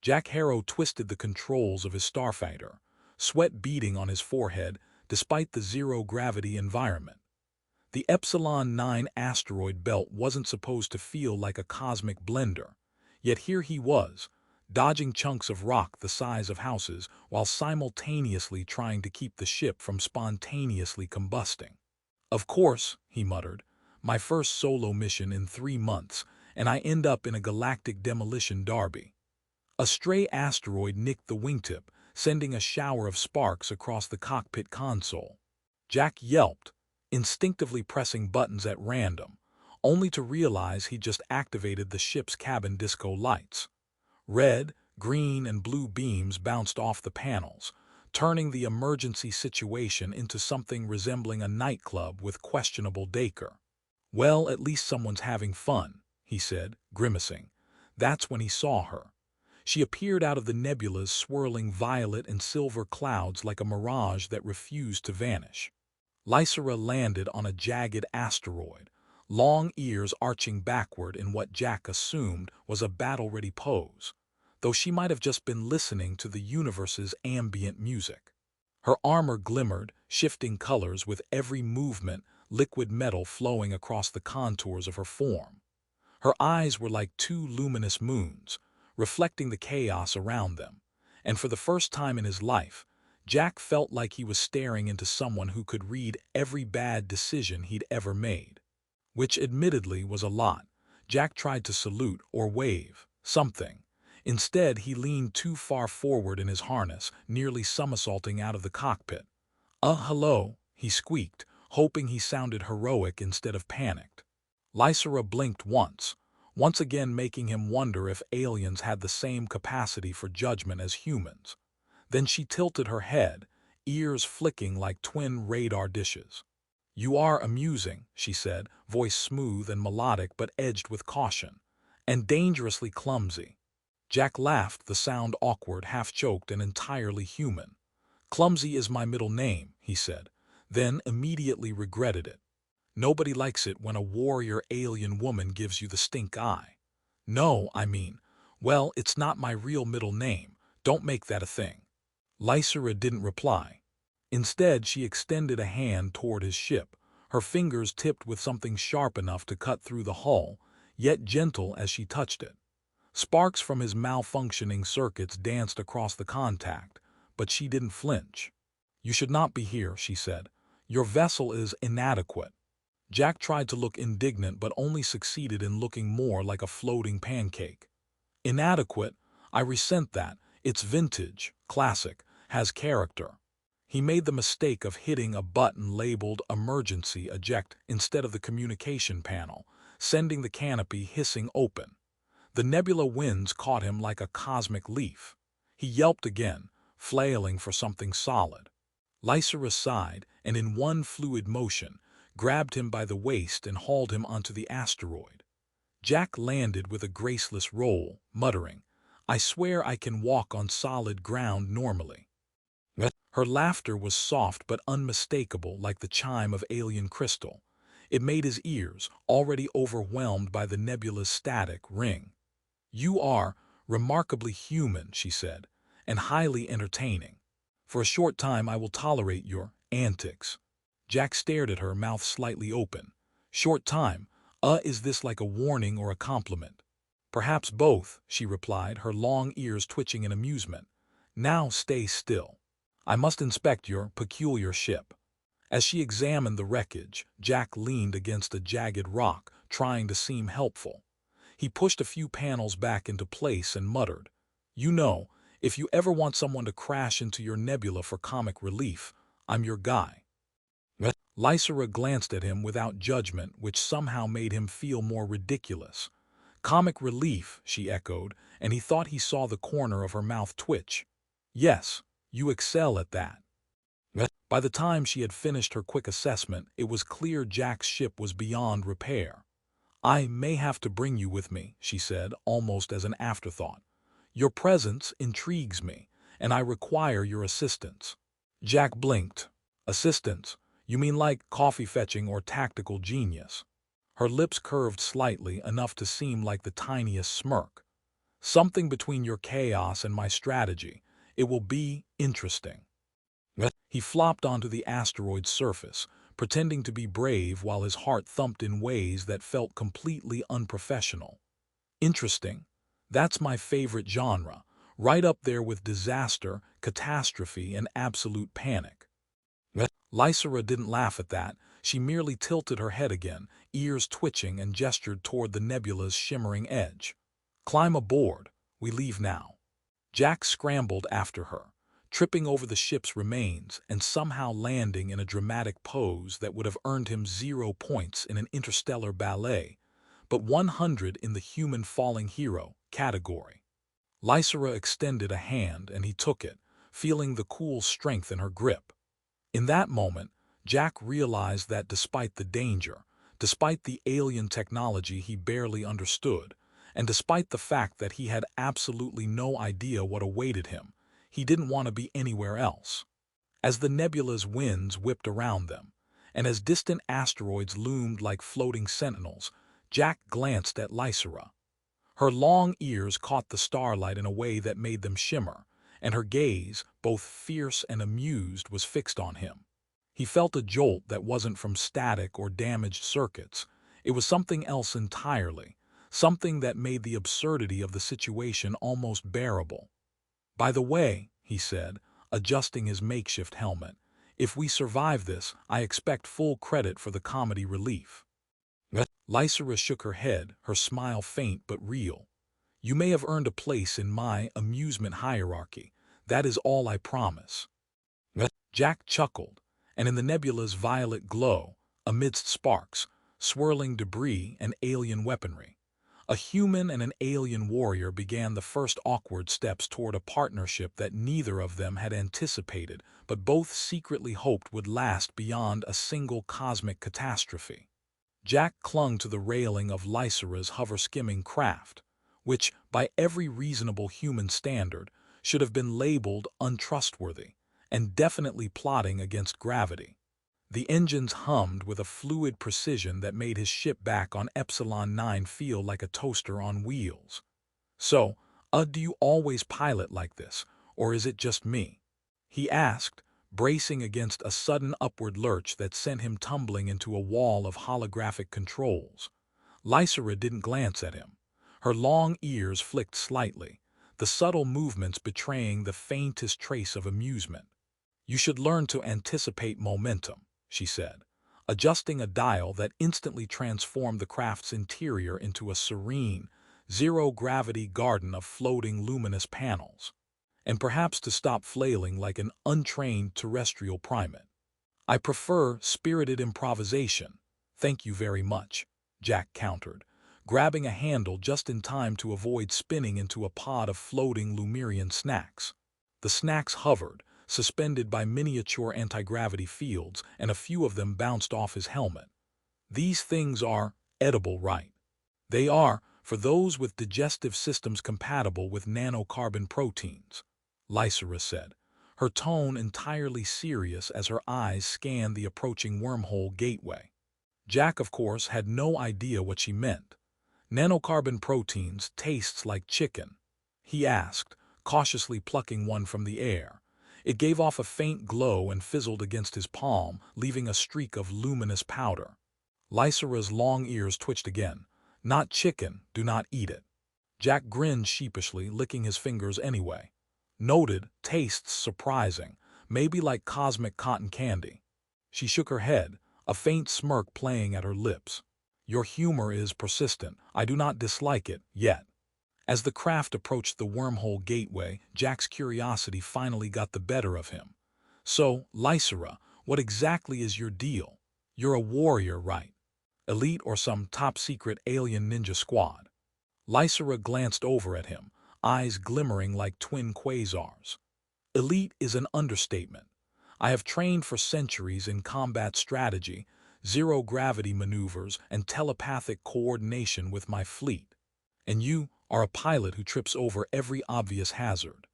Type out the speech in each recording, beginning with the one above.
Jack Harrow twisted the controls of his starfighter, sweat beading on his forehead despite the zero-gravity environment. The Epsilon 9 asteroid belt wasn't supposed to feel like a cosmic blender, yet here he was, dodging chunks of rock the size of houses while simultaneously trying to keep the ship from spontaneously combusting. "Of course," he muttered, "my first solo mission in 3 months, and I end up in a galactic demolition derby." A stray asteroid nicked the wingtip, sending a shower of sparks across the cockpit console. Jack yelped, instinctively pressing buttons at random, only to realize he just activated the ship's cabin disco lights. Red, green, and blue beams bounced off the panels, turning the emergency situation into something resembling a nightclub with questionable decor. "Well, at least someone's having fun," he said, grimacing. That's when he saw her. She appeared out of the nebula's swirling violet and silver clouds like a mirage that refused to vanish. Lysera landed on a jagged asteroid, long ears arching backward in what Jack assumed was a battle-ready pose, though she might have just been listening to the universe's ambient music. Her armor glimmered, shifting colors with every movement, liquid metal flowing across the contours of her form. Her eyes were like two luminous moons, reflecting the chaos around them, and for the first time in his life, Jack felt like he was staring into someone who could read every bad decision he'd ever made. Which admittedly was a lot. Jack tried to salute or wave, something. Instead, he leaned too far forward in his harness, nearly somersaulting out of the cockpit. Hello," he squeaked, hoping he sounded heroic instead of panicked. Lysera blinked once again making him wonder if aliens had the same capacity for judgment as humans. Then she tilted her head, ears flicking like twin radar dishes. "You are amusing," she said, voice smooth and melodic but edged with caution, "and dangerously clumsy." Jack laughed, the sound awkward, half-choked, and entirely human. "Clumsy is my middle name," he said, then immediately regretted it. Nobody likes it when a warrior alien woman gives you the stink eye. "No, I mean, well, it's not my real middle name. Don't make that a thing." Lysera didn't reply. Instead, she extended a hand toward his ship, her fingers tipped with something sharp enough to cut through the hull, yet gentle as she touched it. Sparks from his malfunctioning circuits danced across the contact, but she didn't flinch. "You should not be here," she said. "Your vessel is inadequate." Jack tried to look indignant but only succeeded in looking more like a floating pancake. "Inadequate? I resent that. It's vintage, classic, has character." He made the mistake of hitting a button labeled Emergency Eject instead of the communication panel, sending the canopy hissing open. The nebula winds caught him like a cosmic leaf. He yelped again, flailing for something solid. Lysera sighed, and in one fluid motion, grabbed him by the waist and hauled him onto the asteroid. Jack landed with a graceless roll, muttering, "I swear I can walk on solid ground normally." Her laughter was soft but unmistakable, like the chime of alien crystal. It made his ears, already overwhelmed by the nebula's static, ring. "You are remarkably human," she said, "and highly entertaining. For a short time I will tolerate your antics." Jack stared at her, mouth slightly open. "Short time? Is this like a warning or a compliment?" "Perhaps both," she replied, her long ears twitching in amusement. "Now stay still. I must inspect your peculiar ship." As she examined the wreckage, Jack leaned against a jagged rock, trying to seem helpful. He pushed a few panels back into place and muttered, "You know, if you ever want someone to crash into your nebula for comic relief, I'm your guy." Lysera glanced at him without judgment, which somehow made him feel more ridiculous. "Comic relief," she echoed, and he thought he saw the corner of her mouth twitch. "Yes, you excel at that." By the time she had finished her quick assessment, it was clear Jack's ship was beyond repair. "I may have to bring you with me," she said, almost as an afterthought. "Your presence intrigues me, and I require your assistance." Jack blinked. "Assistance? You mean like coffee fetching or tactical genius?" Her lips curved slightly, enough to seem like the tiniest smirk. Something between your chaos and my strategy. It will be interesting. He flopped onto the asteroid's surface, pretending to be brave while his heart thumped in ways that felt completely unprofessional. Interesting. That's my favorite genre, right up there with disaster, catastrophe, and absolute panic. Lysera didn't laugh at that. She merely tilted her head again, ears twitching, and gestured toward the nebula's shimmering edge. Climb aboard. We leave now. Jack scrambled after her, tripping over the ship's remains and somehow landing in a dramatic pose that would have earned him 0 points in an interstellar ballet, but 100 in the human falling hero category. Lysera extended a hand and he took it, feeling the cool strength in her grip. In that moment, Jack realized that despite the danger, despite the alien technology he barely understood, and despite the fact that he had absolutely no idea what awaited him, he didn't want to be anywhere else. As the nebula's winds whipped around them, and as distant asteroids loomed like floating sentinels, Jack glanced at Lysera. Her long ears caught the starlight in a way that made them shimmer, and her gaze, both fierce and amused, was fixed on him. He felt a jolt that wasn't from static or damaged circuits. It was something else entirely, something that made the absurdity of the situation almost bearable. "By the way," he said, adjusting his makeshift helmet, "if we survive this, I expect full credit for the comedy relief." Lysera shook her head, her smile faint but real. "You may have earned a place in my amusement hierarchy. That is all I promise." Jack chuckled, and in the nebula's violet glow, amidst sparks, swirling debris, and alien weaponry, a human and an alien warrior began the first awkward steps toward a partnership that neither of them had anticipated, but both secretly hoped would last beyond a single cosmic catastrophe. Jack clung to the railing of Lysera's hover-skimming craft, which, by every reasonable human standard, should have been labeled untrustworthy and definitely plotting against gravity. The engines hummed with a fluid precision that made his ship back on Epsilon 9 feel like a toaster on wheels. "So, do you always pilot like this, or is it just me?" he asked, bracing against a sudden upward lurch that sent him tumbling into a wall of holographic controls. Lysera didn't glance at him. Her long ears flicked slightly, the subtle movements betraying the faintest trace of amusement. "You should learn to anticipate momentum," she said, adjusting a dial that instantly transformed the craft's interior into a serene, zero-gravity garden of floating luminous panels. "And perhaps to stop flailing like an untrained terrestrial primate." "I prefer spirited improvisation. Thank you very much," Jack countered, grabbing a handle just in time to avoid spinning into a pod of floating Lumerian snacks. The snacks hovered, suspended by miniature anti-gravity fields, and a few of them bounced off his helmet. "These things are edible, right?" "They are, for those with digestive systems compatible with nanocarbon proteins," Lysera said, her tone entirely serious as her eyes scanned the approaching wormhole gateway. Jack, of course, had no idea what she meant. "Nanocarbon proteins tastes like chicken?" he asked, cautiously plucking one from the air. It gave off a faint glow and fizzled against his palm, leaving a streak of luminous powder. Lysera's long ears twitched again. "Not chicken, do not eat it." Jack grinned sheepishly, licking his fingers anyway. "Noted, tastes surprising, maybe like cosmic cotton candy." She shook her head, a faint smirk playing at her lips. "Your humor is persistent. I do not dislike it, yet." As the craft approached the wormhole gateway, Jack's curiosity finally got the better of him. "So, Lysera, what exactly is your deal? You're a warrior, right? Elite or some top-secret alien ninja squad?" Lysera glanced over at him, eyes glimmering like twin quasars. "Elite is an understatement. I have trained for centuries in combat strategy, zero-gravity maneuvers, and telepathic coordination with my fleet. And you are a pilot who trips over every obvious hazard."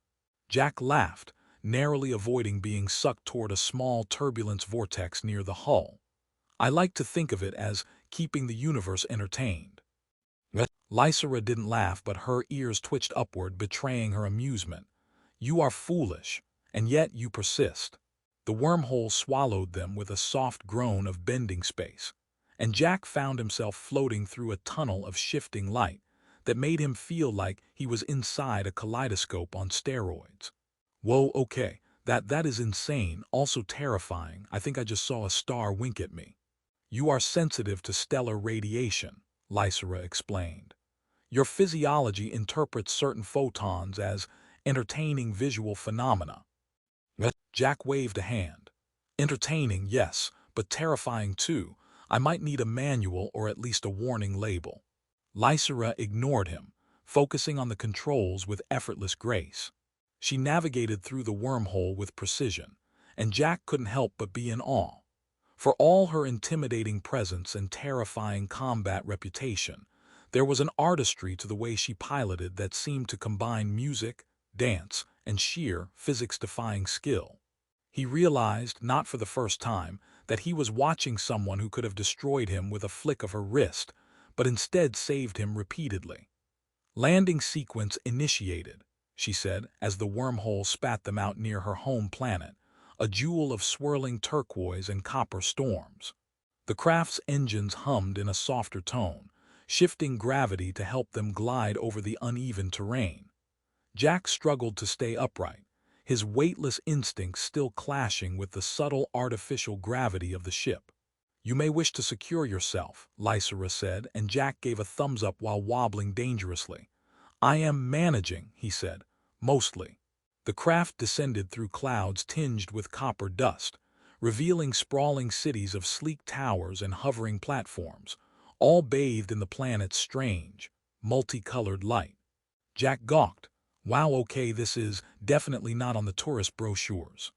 Jack laughed, narrowly avoiding being sucked toward a small turbulence vortex near the hull. "I like to think of it as keeping the universe entertained." Lysera didn't laugh, but her ears twitched upward, betraying her amusement. You are foolish, and yet you persist. The wormhole swallowed them with a soft groan of bending space, and Jack found himself floating through a tunnel of shifting light that made him feel like he was inside a kaleidoscope on steroids. Whoa, okay, that is insane, also terrifying. I think I just saw a star wink at me. You are sensitive to stellar radiation, Lysera explained. Your physiology interprets certain photons as entertaining visual phenomena. Jack waved a hand. Entertaining, yes, but terrifying too. I might need a manual or at least a warning label. Lysera ignored him, focusing on the controls with effortless grace. She navigated through the wormhole with precision, and Jack couldn't help but be in awe. For all her intimidating presence and terrifying combat reputation, there was an artistry to the way she piloted that seemed to combine music, dance, and sheer, physics-defying skill. He realized, not for the first time, that he was watching someone who could have destroyed him with a flick of her wrist, but instead saved him repeatedly. Landing sequence initiated, she said, as the wormhole spat them out near her home planet, a jewel of swirling turquoise and copper storms. The craft's engines hummed in a softer tone, shifting gravity to help them glide over the uneven terrain. Jack struggled to stay upright, his weightless instincts still clashing with the subtle artificial gravity of the ship. You may wish to secure yourself, Lysera said, and Jack gave a thumbs up while wobbling dangerously. I am managing, he said, mostly. The craft descended through clouds tinged with copper dust, revealing sprawling cities of sleek towers and hovering platforms, all bathed in the planet's strange, multicolored light. Jack gawked. Wow, okay, this is definitely not on the tourist brochures.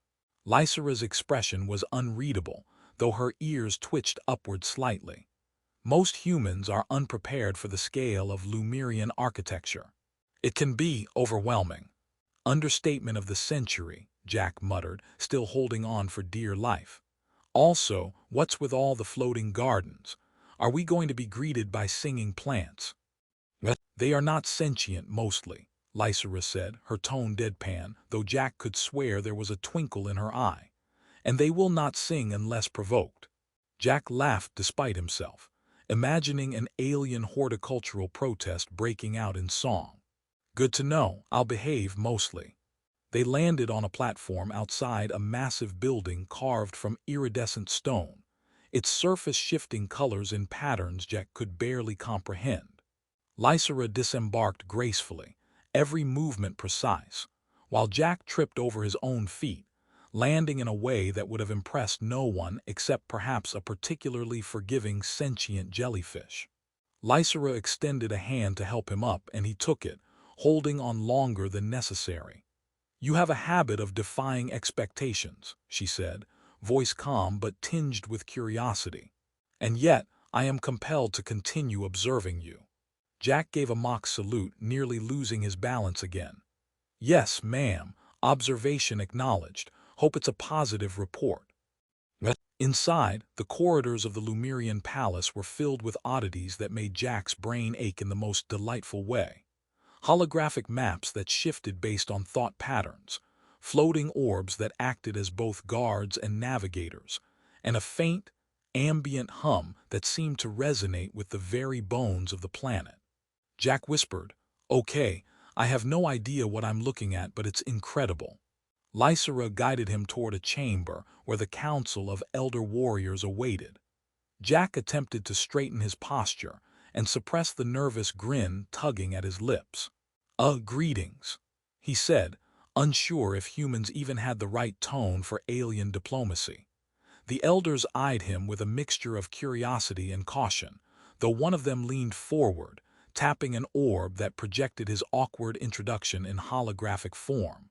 Lysera's expression was unreadable, though her ears twitched upward slightly. Most humans are unprepared for the scale of Lemurian architecture. It can be overwhelming. Understatement of the century, Jack muttered, still holding on for dear life. Also, what's with all the floating gardens? Are we going to be greeted by singing plants? They are not sentient mostly, Lysera said, her tone deadpan, though Jack could swear there was a twinkle in her eye. And they will not sing unless provoked. Jack laughed despite himself, imagining an alien horticultural protest breaking out in song. Good to know, I'll behave mostly. They landed on a platform outside a massive building carved from iridescent stone, its surface shifting colors in patterns Jack could barely comprehend. Lysera disembarked gracefully, every movement precise, while Jack tripped over his own feet, landing in a way that would have impressed no one except perhaps a particularly forgiving sentient jellyfish. Lysera extended a hand to help him up, and he took it, holding on longer than necessary. You have a habit of defying expectations, she said, voice calm but tinged with curiosity. And yet, I am compelled to continue observing you. Jack gave a mock salute, nearly losing his balance again. Yes, ma'am, observation acknowledged. Hope it's a positive report. Inside, the corridors of the Lemurian palace were filled with oddities that made Jack's brain ache in the most delightful way. Holographic maps that shifted based on thought patterns, floating orbs that acted as both guards and navigators, and a faint, ambient hum that seemed to resonate with the very bones of the planet. Jack whispered, Okay, I have no idea what I'm looking at, but it's incredible. Lysera guided him toward a chamber where the council of elder warriors awaited. Jack attempted to straighten his posture and suppress the nervous grin tugging at his lips. Greetings, he said, unsure if humans even had the right tone for alien diplomacy. The elders eyed him with a mixture of curiosity and caution, though one of them leaned forward, tapping an orb that projected his awkward introduction in holographic form.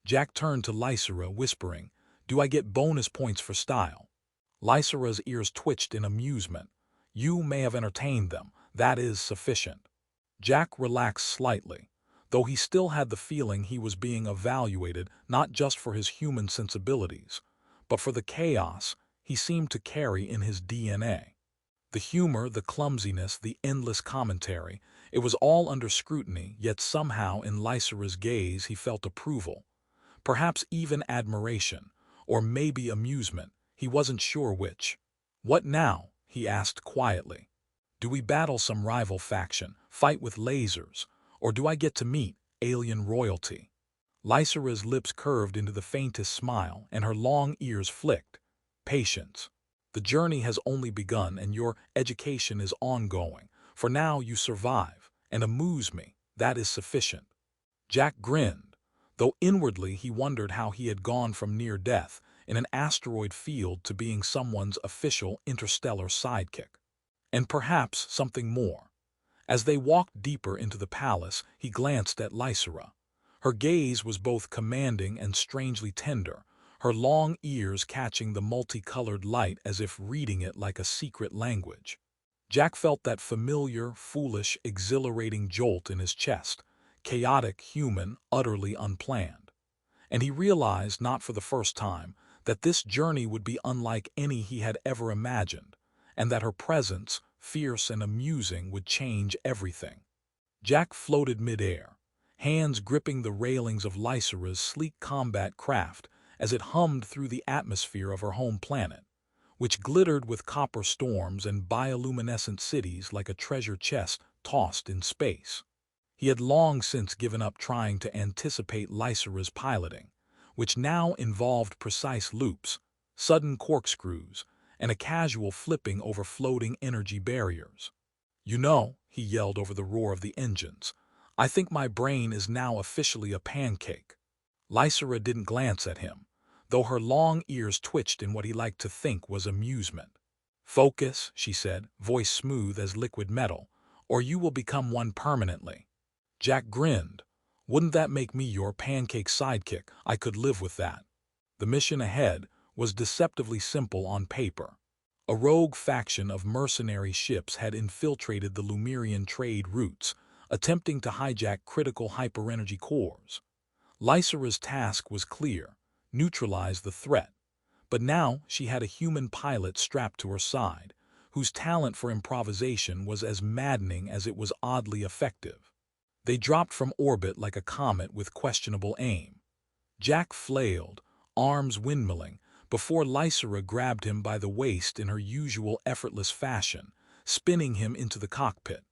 Jack turned to Lysera, whispering, Do I get bonus points for style? Lysera's ears twitched in amusement. You may have entertained them. That is sufficient. Jack relaxed slightly, though he still had the feeling he was being evaluated not just for his human sensibilities, but for the chaos he seemed to carry in his DNA. The humor, the clumsiness, the endless commentary, it was all under scrutiny, yet somehow in Lysera's gaze he felt approval, perhaps even admiration, or maybe amusement, he wasn't sure which. "What now?" he asked quietly. "Do we battle some rival faction, fight with lasers, or do I get to meet alien royalty?" Lysera's lips curved into the faintest smile, and her long ears flicked. "Patience. The journey has only begun, and your education is ongoing. For now you survive, and amuse me. That is sufficient." Jack grinned, though inwardly he wondered how he had gone from near death in an asteroid field to being someone's official interstellar sidekick. And perhaps something more. As they walked deeper into the palace, he glanced at Lysera. Her gaze was both commanding and strangely tender, her long ears catching the multicolored light as if reading it like a secret language. Jack felt that familiar, foolish, exhilarating jolt in his chest, chaotic, human, utterly unplanned. And he realized, not for the first time, that this journey would be unlike any he had ever imagined, and that her presence, fierce and amusing, would change everything. Jack floated midair, hands gripping the railings of Lysera's sleek combat craft as it hummed through the atmosphere of her home planet, which glittered with copper storms and bioluminescent cities like a treasure chest tossed in space. He had long since given up trying to anticipate Lysera's piloting, which now involved precise loops, sudden corkscrews, and a casual flipping over floating energy barriers. "You know," he yelled over the roar of the engines, "I think my brain is now officially a pancake." Lysera didn't glance at him, though her long ears twitched in what he liked to think was amusement. "Focus," she said, voice smooth as liquid metal, "or you will become one permanently." Jack grinned. "Wouldn't that make me your pancake sidekick? I could live with that." The mission ahead was deceptively simple on paper. A rogue faction of mercenary ships had infiltrated the Lumerian trade routes, attempting to hijack critical hyperenergy cores. Lysera's task was clear: neutralize the threat. But now she had a human pilot strapped to her side, whose talent for improvisation was as maddening as it was oddly effective. They dropped from orbit like a comet with questionable aim. Jack flailed, arms windmilling, before Lysera grabbed him by the waist in her usual effortless fashion, spinning him into the cockpit.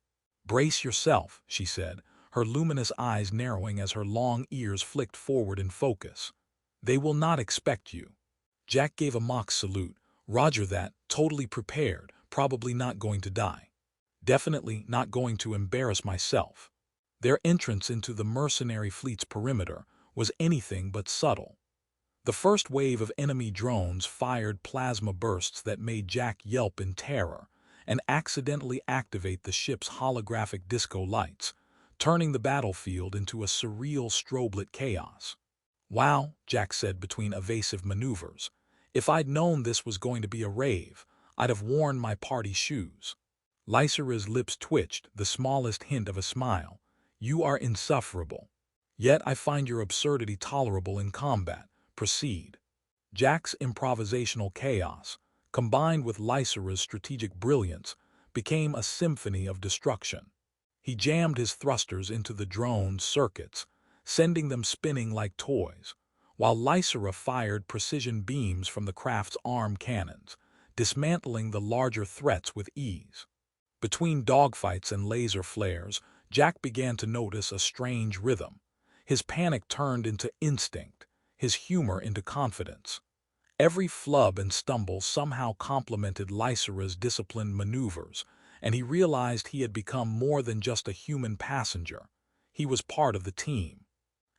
"Brace yourself," she said, her luminous eyes narrowing as her long ears flicked forward in focus. "They will not expect you." Jack gave a mock salute. "Roger that, totally prepared, probably not going to die. Definitely not going to embarrass myself." Their entrance into the mercenary fleet's perimeter was anything but subtle. The first wave of enemy drones fired plasma bursts that made Jack yelp in terror and accidentally activate the ship's holographic disco lights, turning the battlefield into a surreal strobe-lit chaos. "Wow," Jack said between evasive maneuvers. "If I'd known this was going to be a rave, I'd have worn my party shoes." Lysera's lips twitched, the smallest hint of a smile. "You are insufferable. Yet I find your absurdity tolerable in combat. Proceed." Jack's improvisational chaos, combined with Lysera's strategic brilliance, became a symphony of destruction. He jammed his thrusters into the drone's circuits, sending them spinning like toys, while Lysera fired precision beams from the craft's arm cannons, dismantling the larger threats with ease. Between dogfights and laser flares, Jack began to notice a strange rhythm. His panic turned into instinct, his humor into confidence. Every flub and stumble somehow complemented Lysera's disciplined maneuvers, and he realized he had become more than just a human passenger. He was part of the team.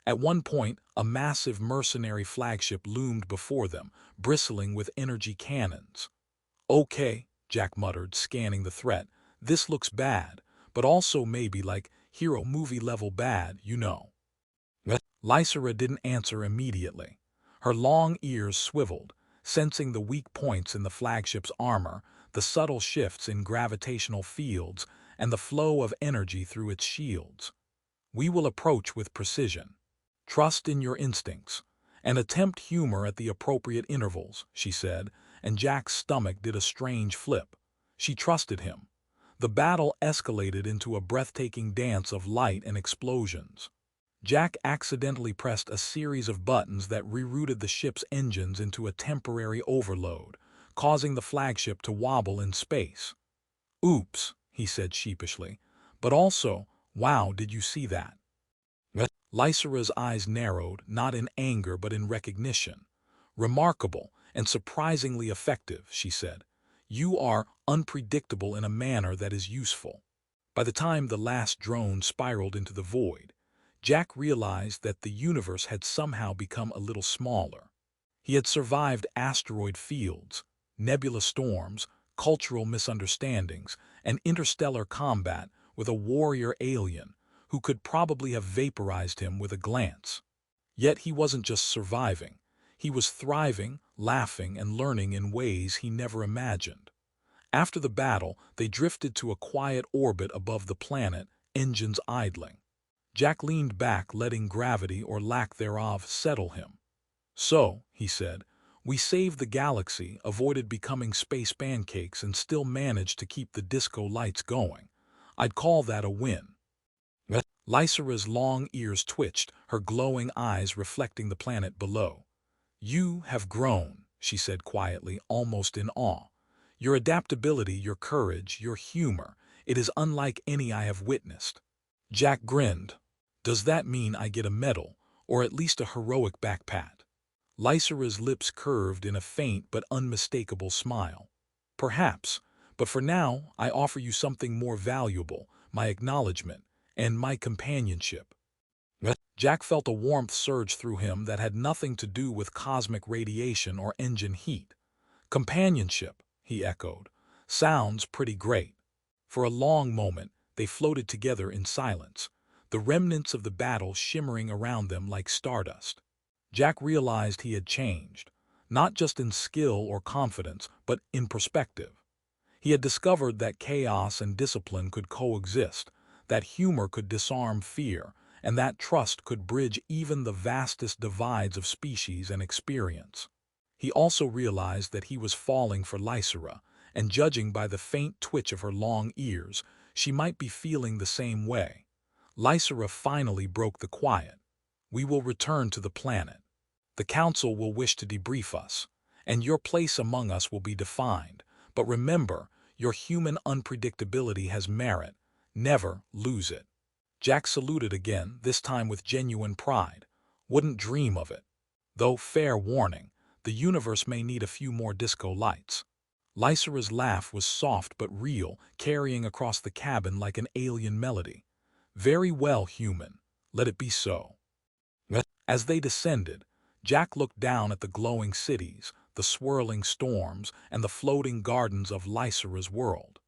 At one point, a massive mercenary flagship loomed before them, bristling with energy cannons. "Okay," Jack muttered, scanning the threat. "This looks bad, but also maybe like hero movie level bad, you know." Lysera didn't answer immediately. Her long ears swiveled, sensing the weak points in the flagship's armor, the subtle shifts in gravitational fields, and the flow of energy through its shields. "We will approach with precision. Trust in your instincts, and attempt humor at the appropriate intervals," she said, and Jack's stomach did a strange flip. She trusted him. The battle escalated into a breathtaking dance of light and explosions. Jack accidentally pressed a series of buttons that rerouted the ship's engines into a temporary overload, causing the flagship to wobble in space. "Oops," he said sheepishly, "but also, wow, did you see that?" Lysera's eyes narrowed, not in anger but in recognition. "Remarkable and surprisingly effective," she said. "You are unpredictable in a manner that is useful." By the time the last drone spiraled into the void, Jack realized that the universe had somehow become a little smaller. He had survived asteroid fields, nebula storms, cultural misunderstandings, and interstellar combat with a warrior alien who could probably have vaporized him with a glance. Yet he wasn't just surviving. He was thriving, laughing, and learning in ways he never imagined. After the battle, they drifted to a quiet orbit above the planet, engines idling. Jack leaned back, letting gravity or lack thereof settle him. "So," he said, "we saved the galaxy, avoided becoming space pancakes, and still managed to keep the disco lights going. I'd call that a win." Lysera's long ears twitched, her glowing eyes reflecting the planet below. "You have grown," she said quietly, almost in awe. "Your adaptability, your courage, your humor, it is unlike any I have witnessed." Jack grinned. "Does that mean I get a medal, or at least a heroic backpat?" Lysera's lips curved in a faint but unmistakable smile. "Perhaps, but for now I offer you something more valuable, my acknowledgement, and my companionship." Jack felt a warmth surge through him that had nothing to do with cosmic radiation or engine heat. "Companionship," he echoed. "Sounds pretty great." For a long moment, they floated together in silence, the remnants of the battle shimmering around them like stardust. Jack realized he had changed, not just in skill or confidence, but in perspective. He had discovered that chaos and discipline could coexist, that humor could disarm fear, and that trust could bridge even the vastest divides of species and experience. He also realized that he was falling for Lysera, and judging by the faint twitch of her long ears, she might be feeling the same way. Lysera finally broke the quiet. "We will return to the planet. The Council will wish to debrief us, and your place among us will be defined. But remember, your human unpredictability has merit. Never lose it." Jack saluted again, this time with genuine pride. "Wouldn't dream of it. Though, fair warning, the universe may need a few more disco lights." Lysera's laugh was soft but real, carrying across the cabin like an alien melody. "Very well, human. Let it be so." As they descended, Jack looked down at the glowing cities, the swirling storms, and the floating gardens of Lysera's world.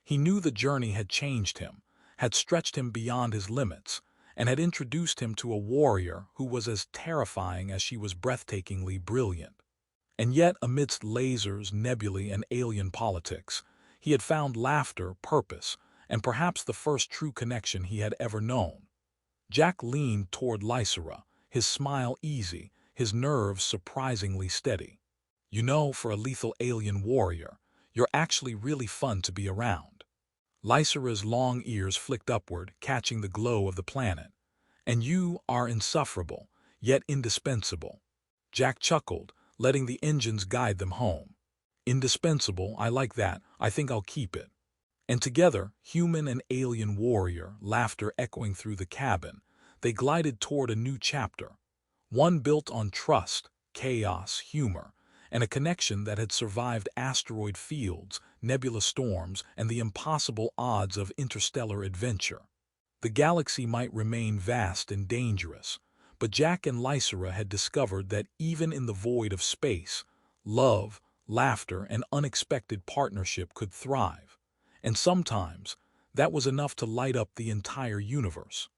He knew the journey had changed him, had stretched him beyond his limits, and had introduced him to a warrior who was as terrifying as she was breathtakingly brilliant. And yet, amidst lasers, nebulae, and alien politics, he had found laughter, purpose, and perhaps the first true connection he had ever known. Jack leaned toward Lysera, his smile easy, his nerves surprisingly steady. "You know, for a lethal alien warrior, you're actually really fun to be around." Lysera's long ears flicked upward, catching the glow of the planet. "And you are insufferable, yet indispensable." Jack chuckled, letting the engines guide them home. "Indispensable, I like that. I think I'll keep it." And together, human and alien warrior, laughter echoing through the cabin, they glided toward a new chapter. One built on trust, chaos, humor, and a connection that had survived asteroid fields, nebula storms, and the impossible odds of interstellar adventure. The galaxy might remain vast and dangerous, but Jack and Lysera had discovered that even in the void of space, love, laughter, and unexpected partnership could thrive. And sometimes, that was enough to light up the entire universe.